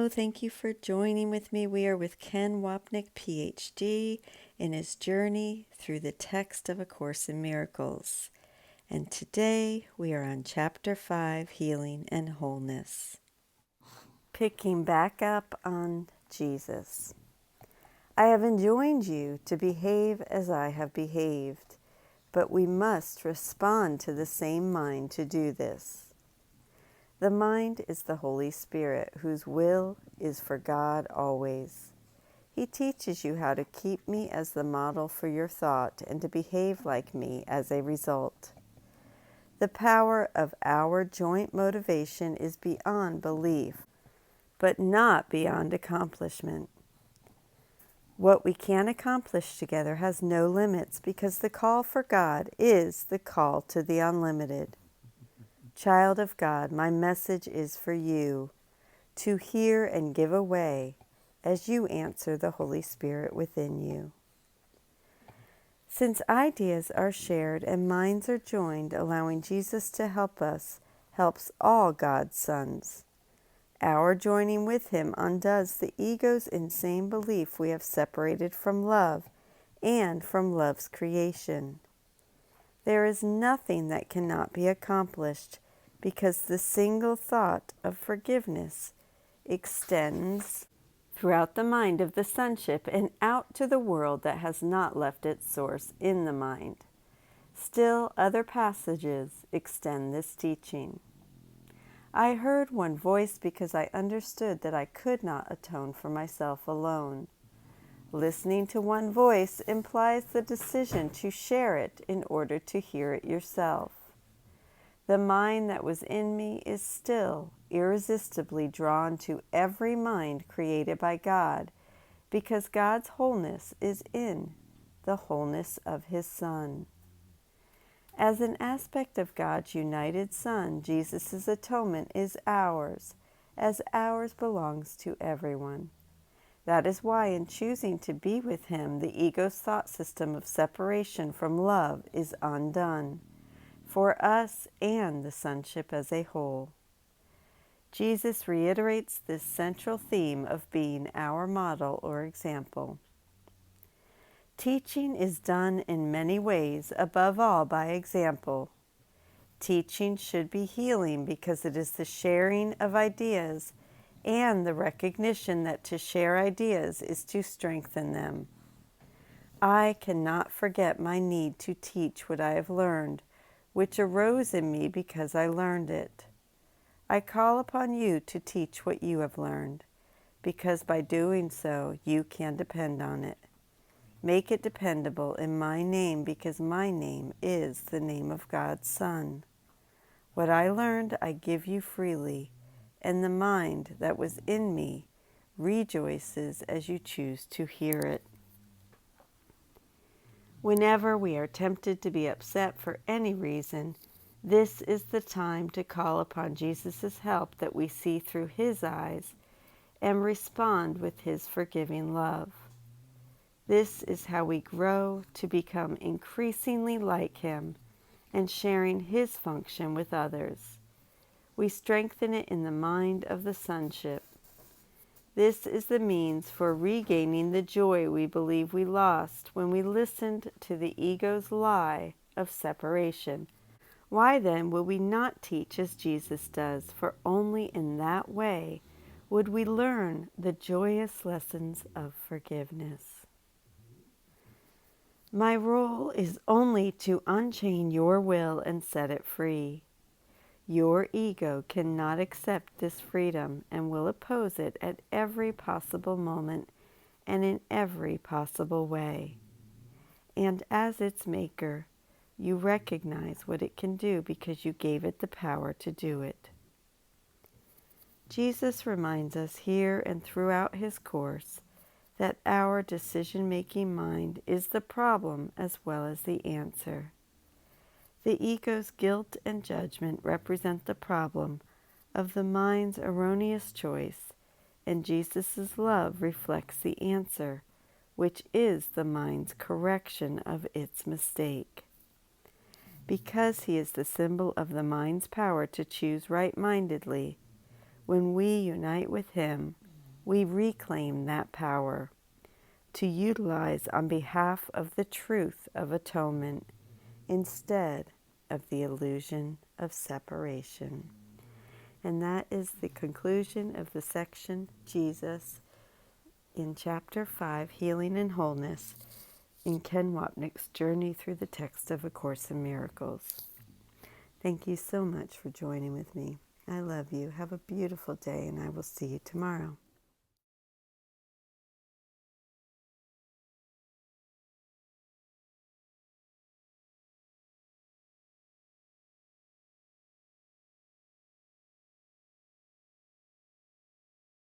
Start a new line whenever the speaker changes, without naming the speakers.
Hello, thank you for joining with me. We are with Ken Wapnick, PhD, in his journey through the text of A Course in Miracles. And today we are on Chapter 5, Healing and Wholeness. Picking back up on Jesus. I have enjoined you to behave as I have behaved, but we must respond to the same mind to do this. The mind is the Holy Spirit, whose will is for God always. He teaches you how to keep me as the model for your thought and to behave like me as a result. The power of our joint motivation is beyond belief, but not beyond accomplishment. What we can accomplish together has no limits because the call for God is the call to the unlimited. Child of God, my message is for you, to hear and give away as you answer the Holy Spirit within you. Since ideas are shared and minds are joined, allowing Jesus to help us helps all God's sons. Our joining with Him undoes the ego's insane belief we have separated from love and from love's creation. There is nothing that cannot be accomplished because the single thought of forgiveness extends throughout the mind of the sonship and out to the world that has not left its source in the mind. Still, other passages extend this teaching. I heard one voice because I understood that I could not atone for myself alone. Listening to one voice implies the decision to share it in order to hear it yourself. The mind that was in me is still irresistibly drawn to every mind created by God, because God's wholeness is in the wholeness of His Son. As an aspect of God's united Son, Jesus' atonement is ours, as ours belongs to everyone. That is why in choosing to be with Him, the ego's thought system of separation from love is undone, for us and the sonship as a whole. Jesus reiterates this central theme of being our model or example. Teaching is done in many ways, above all by example. Teaching should be healing because it is the sharing of ideas and the recognition that to share ideas is to strengthen them. I cannot forget my need to teach what I have learned, which arose in me because I learned it. I call upon you to teach what you have learned, because by doing so, you can depend on it. Make it dependable in my name, because my name is the name of God's Son. What I learned, I give you freely, and the mind that was in me rejoices as you choose to hear it. Whenever we are tempted to be upset for any reason, this is the time to call upon Jesus' help that we see through His eyes and respond with His forgiving love. This is how we grow to become increasingly like Him and sharing His function with others. We strengthen it in the mind of the sonship. This is the means for regaining the joy we believe we lost when we listened to the ego's lie of separation. Why then would we not teach as Jesus does? For only in that way would we learn the joyous lessons of forgiveness. My role is only to unchain your will and set it free. Your ego cannot accept this freedom and will oppose it at every possible moment and in every possible way. And as its maker, you recognize what it can do because you gave it the power to do it. Jesus reminds us here and throughout His course that our decision-making mind is the problem as well as the answer. The ego's guilt and judgment represent the problem of the mind's erroneous choice, and Jesus' love reflects the answer, which is the mind's correction of its mistake. Because He is the symbol of the mind's power to choose right-mindedly, when we unite with Him, we reclaim that power to utilize on behalf of the truth of atonement instead of the illusion of separation. And that is the conclusion of the section Jesus in Chapter 5, Healing and Wholeness, in Ken Wapnick's Journey Through the Text of A Course in Miracles. Thank you so much for joining with me. I love you. Have a beautiful day, and I will see you tomorrow.